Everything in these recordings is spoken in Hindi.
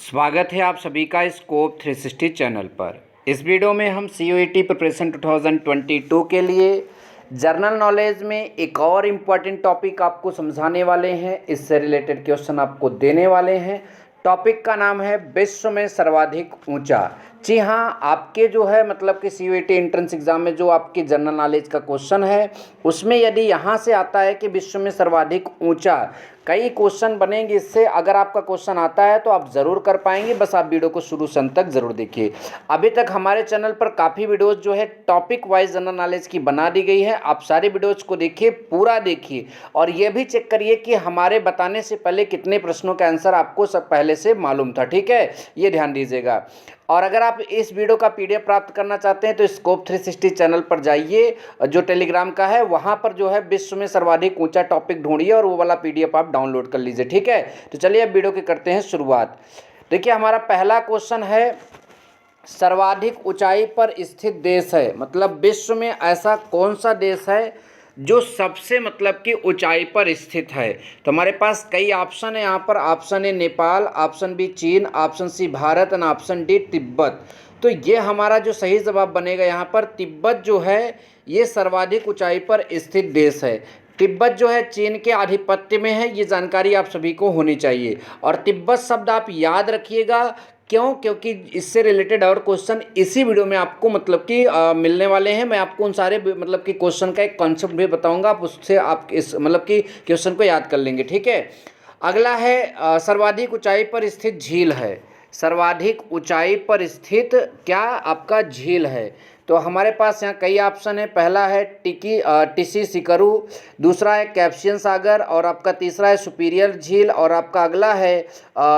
स्वागत है आप सभी का स्कोप 360 चैनल पर। इस वीडियो में हम CUET प्रिपरेशन 2022 के लिए जनरल नॉलेज में एक और इम्पॉर्टेंट टॉपिक आपको समझाने वाले हैं। इससे रिलेटेड क्वेश्चन आपको देने वाले हैं। टॉपिक का नाम है विश्व में सर्वाधिक ऊंचा। जी हाँ, आपके जो है मतलब कि CUET एंट्रेंस एग्जाम में जो आपकी जनरल नॉलेज का क्वेश्चन है उसमें यदि यहाँ से आता है कि विश्व में सर्वाधिक ऊंचा, कई क्वेश्चन बनेंगे इससे। अगर आपका क्वेश्चन आता है तो आप ज़रूर कर पाएंगे, बस आप वीडियो को शुरू से अंत तक ज़रूर देखिए। अभी तक हमारे चैनल पर काफ़ी वीडियोस जो है टॉपिक वाइज जनरल नॉलेज की बना दी गई है। आप सारे वीडियोस को देखिए, पूरा देखिए और ये भी चेक करिए कि हमारे बताने से पहले कितने प्रश्नों का आंसर आपको सब पहले से मालूम था। ठीक है, ये ध्यान दीजिएगा। और अगर आप इस वीडियो का PDF प्राप्त करना चाहते हैं तो स्कोप 360 चैनल पर जाइए, जो टेलीग्राम का है, वहाँ पर जो है विश्व में सर्वाधिक ऊंचा टॉपिक ढूंढिए और वो वाला PDF आप डाउनलोड कर लीजिए। ठीक है, तो चलिए अब वीडियो की करते हैं शुरुआत। देखिए, हमारा पहला क्वेश्चन है सर्वाधिक ऊंचाई पर स्थित देश है, मतलब विश्व में ऐसा कौन सा देश है जो सबसे मतलब कि ऊंचाई पर स्थित है। तो हमारे पास कई ऑप्शन है यहाँ पर। Option A Nepal, option B चीन, option C Bharat and option D तिब्बत। तो ये हमारा जो सही जवाब बनेगा यहाँ पर तिब्बत जो है ये सर्वाधिक ऊंचाई पर स्थित देश है। तिब्बत जो है चीन के आधिपत्य में है, ये जानकारी आप सभी को होनी चाहिए। और तिब्बत शब्द आप याद रखिएगा, क्यों? क्योंकि इससे रिलेटेड और क्वेश्चन इसी वीडियो में आपको मतलब कि मिलने वाले हैं। मैं आपको उन सारे मतलब कि क्वेश्चन का एक कॉन्सेप्ट भी बताऊंगा, आप उससे आप इस मतलब कि क्वेश्चन को याद कर लेंगे। ठीक है, अगला है सर्वाधिक ऊंचाई पर स्थित झील है। सर्वाधिक ऊंचाई पर स्थित क्या आपका झील है? तो हमारे पास यहाँ कई ऑप्शन है। पहला है टिसी सिकरू, दूसरा है कैप्सियन सागर, और आपका तीसरा है सुपीरियर झील, और आपका अगला है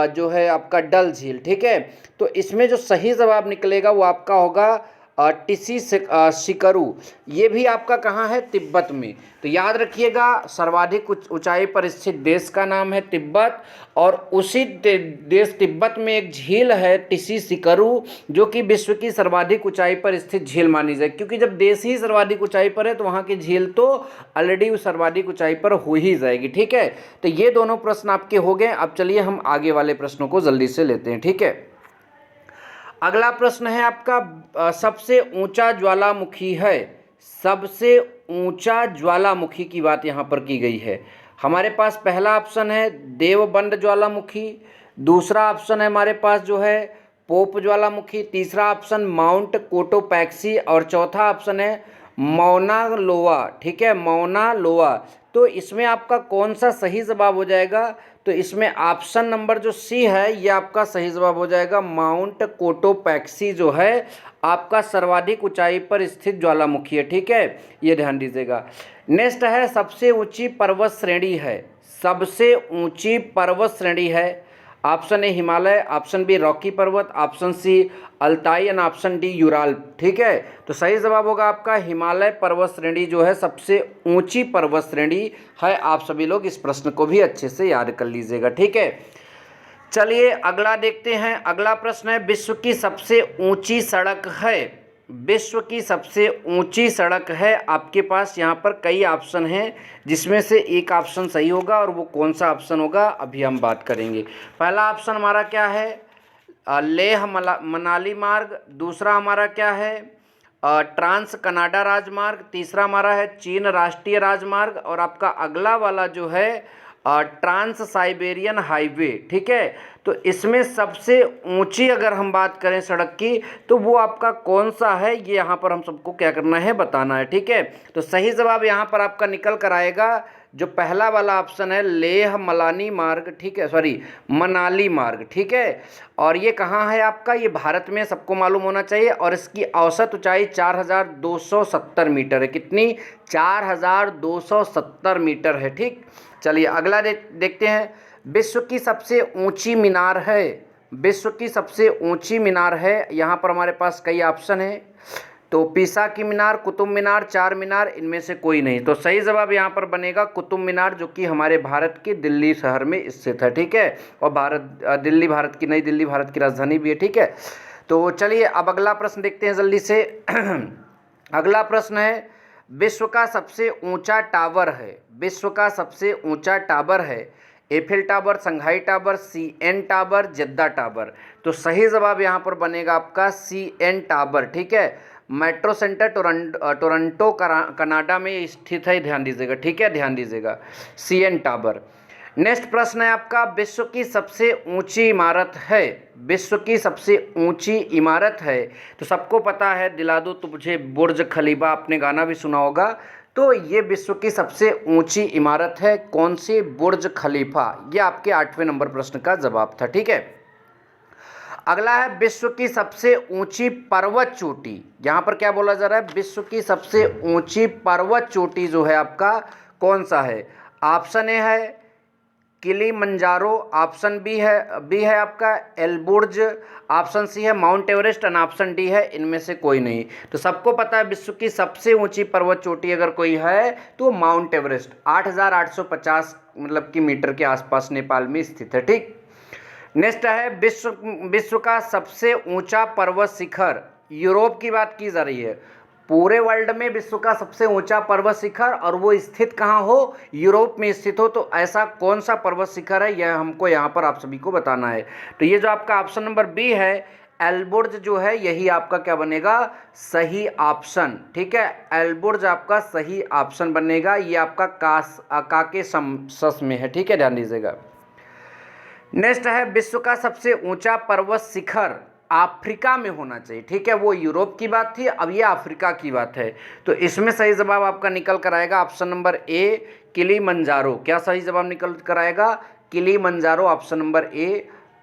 जो है आपका डल झील। ठीक है, तो इसमें जो सही जवाब निकलेगा वो आपका होगा टिसी सिकरू। ये भी आपका कहाँ है? तिब्बत में। तो याद रखिएगा, सर्वाधिक ऊंचाई पर स्थित देश का नाम है तिब्बत, और उसी देश तिब्बत में एक झील है टिसी सिकरू, जो कि विश्व की सर्वाधिक ऊंचाई पर स्थित झील मानी जाए। क्योंकि जब देश ही सर्वाधिक ऊंचाई पर है तो वहाँ की झील तो ऑलरेडी उस सर्वाधिक ऊंचाई पर हो ही जाएगी। ठीक है, तो ये दोनों प्रश्न आपके हो गए। अब चलिए हम आगे वाले प्रश्नों को जल्दी से लेते हैं। ठीक है, अगला प्रश्न है आपका सबसे ऊंचा ज्वालामुखी है। सबसे ऊंचा ज्वालामुखी की बात यहाँ पर की गई है। हमारे पास पहला ऑप्शन है देवबंद ज्वालामुखी, दूसरा ऑप्शन है हमारे पास जो है पोप ज्वालामुखी, तीसरा ऑप्शन माउंट कोटोपैक्सी, और चौथा ऑप्शन है मौना लोआ। ठीक है, मौना लोआ। तो इसमें आपका कौन सा सही जवाब हो जाएगा? तो इसमें ऑप्शन नंबर जो सी है ये आपका सही जवाब हो जाएगा। माउंट कोटोपैक्सी जो है आपका सर्वाधिक ऊंचाई पर स्थित ज्वालामुखी है। ठीक है, ये ध्यान दीजिएगा। नेक्स्ट है सबसे ऊंची पर्वत श्रेणी है। सबसे ऊंची पर्वत श्रेणी है। Option A Himalaya, option B Rocky पर्वत, option C Altai and option D Ural. ठीक है, तो सही जवाब होगा आपका हिमालय पर्वत श्रेणी जो है सबसे ऊंची पर्वत श्रेणी है। आप सभी लोग इस प्रश्न को भी अच्छे से याद कर लीजिएगा। ठीक है, चलिए अगला देखते हैं। अगला प्रश्न है विश्व की सबसे ऊंची सड़क है। विश्व की सबसे ऊंची सड़क है। आपके पास यहाँ पर कई ऑप्शन हैं, जिसमें से एक ऑप्शन सही होगा, और वो कौन सा ऑप्शन होगा अभी हम बात करेंगे। पहला ऑप्शन हमारा क्या है? लेह मनाली मार्ग। दूसरा हमारा क्या है? ट्रांस कनाडा राजमार्ग। तीसरा हमारा है चीन राष्ट्रीय राजमार्ग, और आपका अगला वाला जो है ट्रांस साइबेरियन हाईवे। ठीक है, तो इसमें सबसे ऊंची अगर हम बात करें सड़क की तो वो आपका कौन सा है, ये यहाँ पर हम सबको क्या करना है, बताना है। ठीक है, तो सही जवाब यहाँ पर आपका निकल कर आएगा जो पहला वाला ऑप्शन है लेह मलानी मार्ग। ठीक है, सॉरी मनाली मार्ग। ठीक है, और ये कहाँ है आपका? ये भारत में, सबको मालूम होना चाहिए। और इसकी औसत ऊंचाई 4270 मीटर है। कितनी? 4270 मीटर है। ठीक, चलिए अगला देखते हैं। विश्व की सबसे ऊंची मीनार है। विश्व की सबसे ऊंची मीनार है। यहाँ पर हमारे पास कई ऑप्शन है। तो पीसा की मीनार, कुतुब मीनार, चार मीनार, इनमें से कोई नहीं। तो सही जवाब यहाँ पर बनेगा कुतुब मीनार, जो कि हमारे भारत के दिल्ली शहर में स्थित है। ठीक है, और दिल्ली भारत की, नई दिल्ली भारत की राजधानी भी है। ठीक है, तो चलिए अब अगला प्रश्न देखते हैं जल्दी से। अगला प्रश्न है विश्व का सबसे ऊंचा टावर है। विश्व का सबसे ऊंचा टावर है। एफिल टावर, संघाई टावर, सीएन टावर, जेद्दा टावर। तो सही जवाब यहाँ पर बनेगा आपका सीएन टावर। ठीक है, मेट्रो सेंटर टोरंटो कनाडा में स्थित है, ध्यान दीजिएगा। ठीक है, ध्यान दीजिएगा, सीएन टावर। नेक्स्ट प्रश्न है आपका, विश्व की सबसे ऊंची इमारत है। विश्व की सबसे ऊंची इमारत है तो सबको पता है, दिला दो तुझे बुर्ज खलीफा, आपने गाना भी सुना होगा। तो ये विश्व की सबसे ऊंची इमारत है, कौन सी? बुर्ज खलीफा। ये आपके 8वें नंबर प्रश्न का जवाब था। ठीक है, अगला है विश्व की सबसे ऊंची पर्वत चोटी। यहाँ पर क्या बोला जा रहा है? विश्व की सबसे ऊंची पर्वत चोटी जो है आपका कौन सा है? ऑप्शन ए है किलिमंजारो, ऑप्शन बी है आपका एलबुर्ज, ऑप्शन सी है माउंट एवरेस्ट और ऑप्शन डी है इनमें से कोई नहीं। तो सबको पता है विश्व की सबसे ऊंची पर्वत चोटी अगर कोई है तो माउंट एवरेस्ट, 8,850 मतलब कि मीटर के आसपास नेपाल में स्थित है। ठीक, नेक्स्ट है विश्व का सबसे ऊंचा पर्वत शिखर। यूरोप की बात की जा रही है, पूरे वर्ल्ड में विश्व का सबसे ऊंचा पर्वत शिखर, और वो स्थित कहाँ हो? यूरोप में स्थित हो। तो ऐसा कौन सा पर्वत शिखर है, यह हमको यहाँ पर आप सभी को बताना है। तो ये जो आपका ऑप्शन नंबर बी है एलबुर्ज जो है, यही आपका क्या बनेगा? सही ऑप्शन। ठीक है, एलबुर्ज आपका सही ऑप्शन बनेगा। ये आपका काकेशस में है। ठीक है, ध्यान दीजिएगा। नेक्स्ट है विश्व का सबसे ऊंचा पर्वत शिखर अफ्रीका में होना चाहिए। ठीक है, वो यूरोप की बात थी, अब ये अफ्रीका की बात है। तो इसमें सही जवाब आपका निकल कर आएगा ऑप्शन नंबर ए किलिमंजारो। क्या सही जवाब निकल कर आएगा? Kilimanjaro, option number A,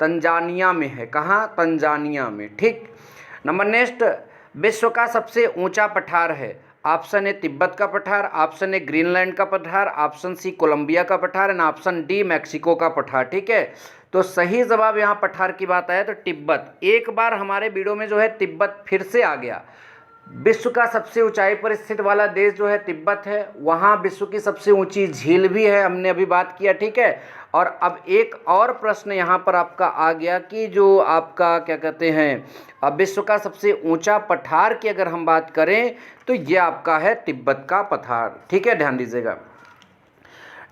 Tanzania में है। कहाँ? तंजानिया में। ठीक, नंबर नेक्स्ट, विश्व का सबसे ऊंचा पठार है। ऑप्शन ए तिब्बत का पठार, ऑप्शन ए ग्रीनलैंड का पठार, ऑप्शन सी कोलंबिया का पठार एंड ऑप्शन डी मैक्सिको का पठार। ठीक है, तो सही जवाब यहाँ पठार की बात आया तो तिब्बत। एक बार हमारे वीडियो में जो है तिब्बत फिर से आ गया। विश्व का सबसे ऊंचाई पर स्थित वाला देश जो है तिब्बत है, वहाँ विश्व की सबसे ऊंची झील भी है, हमने अभी बात किया। ठीक है, और अब एक और प्रश्न यहाँ पर आपका आ गया कि जो आपका क्या कहते हैं, अब विश्व का सबसे ऊंचा पठार की अगर हम बात करें तो ये आपका है तिब्बत का पठार। ठीक है, ध्यान दीजिएगा।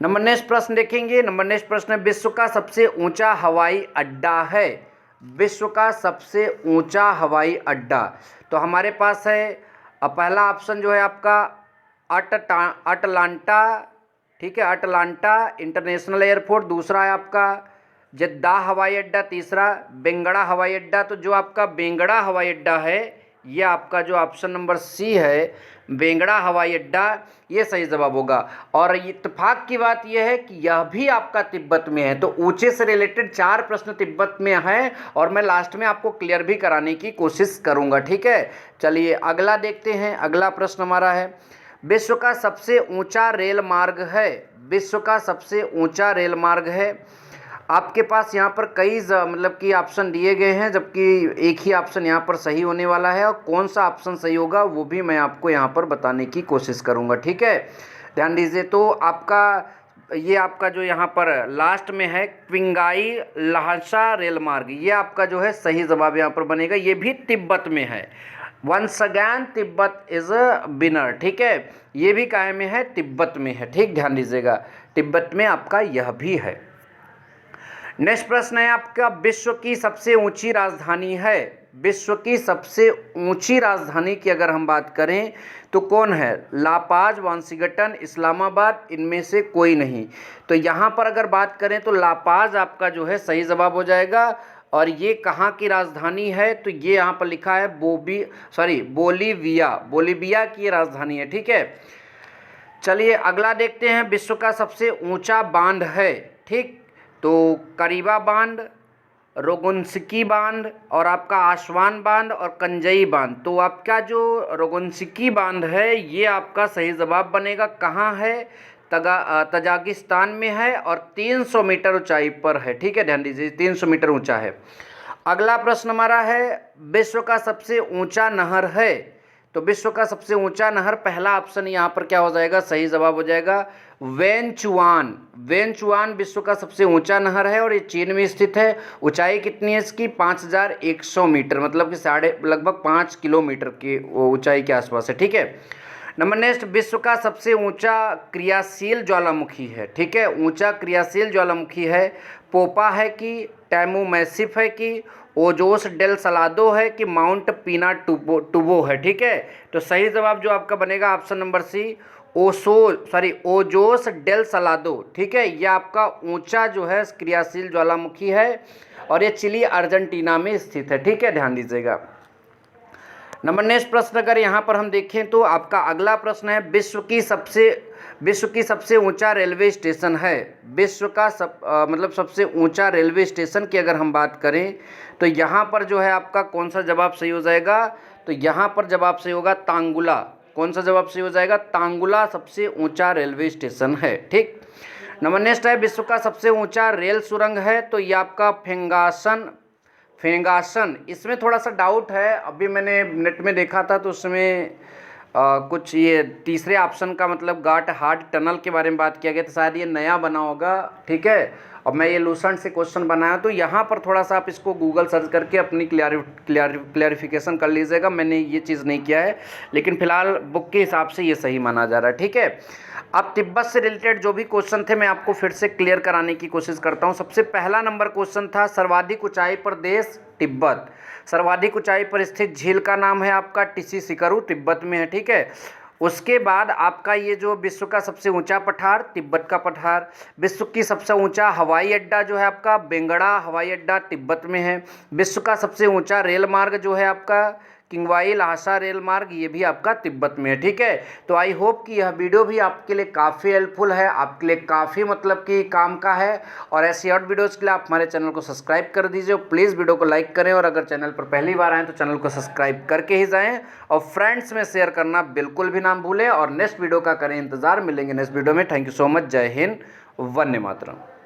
नंबर नेक्स्ट प्रश्न देखेंगे। नंबर नेक्स्ट प्रश्न है विश्व का सबसे ऊंचा हवाई अड्डा है। विश्व का सबसे ऊंचा हवाई अड्डा तो हमारे पास है, पहला ऑप्शन जो है आपका अटलांटा। ठीक है, अटलांटा इंटरनेशनल एयरपोर्ट। दूसरा है आपका जेद्दा हवाई अड्डा। तीसरा बेंगड़ा हवाई अड्डा। तो जो आपका बेंगड़ा हवाई अड्डा है, ये आपका जो ऑप्शन नंबर सी है बेंगड़ा हवाई अड्डा, ये सही जवाब होगा। और इत्तेफाक की बात यह है कि यह भी आपका तिब्बत में है। तो ऊंचे से रिलेटेड 4 प्रश्न तिब्बत में हैं और मैं लास्ट में आपको क्लियर भी कराने की कोशिश करूंगा। ठीक है, चलिए अगला देखते हैं। अगला प्रश्न हमारा है विश्व का सबसे ऊंचा रेल मार्ग है। विश्व का सबसे ऊंचा रेल मार्ग है। आपके पास यहाँ पर कई मतलब कि ऑप्शन दिए गए हैं, जबकि एक ही ऑप्शन यहाँ पर सही होने वाला है, और कौन सा ऑप्शन सही होगा वो भी मैं आपको यहाँ पर बताने की कोशिश करूँगा। ठीक है, ध्यान दीजिए। तो आपका ये आपका जो यहाँ पर लास्ट में है क्विंगाई लहासा रेल मार्ग, ये आपका जो है सही जवाब यहाँ पर बनेगा। ये भी तिब्बत में है। Once again Tibet is a winner. ठीक है, ये भी काहे में है? तिब्बत में है। ठीक, ध्यान दीजिएगा, तिब्बत में आपका यह भी है। नेक्स्ट प्रश्न है आपका विश्व की सबसे ऊंची राजधानी है। विश्व की सबसे ऊंची राजधानी की अगर हम बात करें तो कौन है? लापाज, वाशिंगटन, इस्लामाबाद, इनमें से कोई नहीं। तो यहाँ पर अगर बात करें तो लापाज आपका जो है सही जवाब हो जाएगा। और ये कहाँ की राजधानी है? तो ये यहाँ पर लिखा है बोलीविया की ये राजधानी है। ठीक है, चलिए अगला देखते हैं। विश्व का सबसे ऊंचा बांध है। ठीक, तो करीबा बांध, रोगुंस्की बांध और आपका आसवान बांध और कंजई बांध। तो आपका जो रोगुंस्की बांध है ये आपका सही जवाब बनेगा। कहाँ है? तजाकिस्तान में है और 300 मीटर ऊंचाई पर है। ठीक है, ध्यान दीजिए, 300 मीटर ऊंचा है। अगला प्रश्न हमारा है विश्व का सबसे ऊंचा नहर है। तो विश्व का सबसे ऊंचा नहर, पहला ऑप्शन यहाँ पर क्या हो जाएगा? सही जवाब हो जाएगा वेनचुआन। वेनचुआन विश्व का सबसे ऊंचा नहर है और ये चीन में स्थित है। ऊंचाई कितनी है इसकी? 5100 मीटर, मतलब कि लगभग 5 किलोमीटर की ऊंचाई के आसपास है। ठीक है, नंबर नेक्स्ट, विश्व का सबसे ऊंचा क्रियाशील ज्वालामुखी है, ठीक है, ऊंचा क्रियाशील ज्वालामुखी है, पोपा है कि टैमू मैसिफ है कि ओजोस डेल सलादो है कि माउंट पीना टूबो है, ठीक है। तो सही जवाब जो आपका बनेगा option number C, Ojos del Salado, ठीक है। यह आपका ऊंचा जो है क्रियाशील ज्वालामुखी है और ये चिली अर्जेंटीना में स्थित है, ठीक है, ध्यान दीजिएगा। नंबर नेक्स्ट प्रश्न अगर यहाँ पर हम देखें तो आपका अगला प्रश्न है, विश्व की सबसे ऊंचा रेलवे स्टेशन है। विश्व का मतलब सबसे ऊंचा रेलवे स्टेशन की अगर हम बात करें तो यहाँ पर जो है आपका कौन सा जवाब सही हो जाएगा, तो यहाँ पर जवाब सही होगा तांगुला। कौन सा जवाब सही हो जाएगा, तांगुला सबसे ऊंचा रेलवे स्टेशन है, ठीक। नंबर नेक्स्ट है, विश्व का सबसे ऊंचा रेल सुरंग है, तो ये आपका फेंगासन। इसमें थोड़ा सा डाउट है, अभी मैंने नेट में देखा था तो उसमें कुछ ये तीसरे ऑप्शन का मतलब गाट हार्ट टनल के बारे में बात किया गया, तो शायद ये नया बना होगा, ठीक है। अब मैं ये लूसेंट से क्वेश्चन बनाया, तो यहाँ पर थोड़ा सा आप इसको गूगल सर्च करके अपनी क्लियरिफिकेशन कर लीजिएगा। मैंने ये चीज़ नहीं किया है, लेकिन फिलहाल बुक के हिसाब से ये सही माना जा रहा है, ठीक है। अब तिब्बत से रिलेटेड जो भी क्वेश्चन थे मैं आपको फिर से क्लियर कराने की कोशिश करता हूँ। सबसे पहला नंबर क्वेश्चन था, सर्वाधिक ऊंचाई पर देश तिब्बत। सर्वाधिक ऊंचाई पर स्थित झील का नाम है आपका टिसीसिकरू, तिब्बत में है, ठीक है। उसके बाद आपका ये जो विश्व का सबसे ऊंचा पठार, तिब्बत का पठार। विश्व की सबसे ऊंचा हवाई अड्डा जो है आपका बेंगड़ा हवाई अड्डा, तिब्बत में है। विश्व का सबसे ऊंचा रेल मार्ग जो है आपका किंगवाई लहासा रेल मार्ग, ये भी आपका तिब्बत में है, ठीक है। तो आई होप कि यह वीडियो भी आपके लिए काफ़ी हेल्पफुल है, आपके लिए काफ़ी मतलब कि काम का है। और ऐसी और वीडियोज़ के लिए आप हमारे चैनल को सब्सक्राइब कर दीजिए, प्लीज़ वीडियो को लाइक करें, और अगर चैनल पर पहली बार आएँ तो चैनल को सब्सक्राइब करके ही जाएँ, और फ्रेंड्स में शेयर करना बिल्कुल भी ना भूलें। और नेक्स्ट वीडियो का करें इंतज़ार, मिलेंगे नेक्स्ट वीडियो में। थैंक यू सो मच, जय हिंद, वंदे मातरम।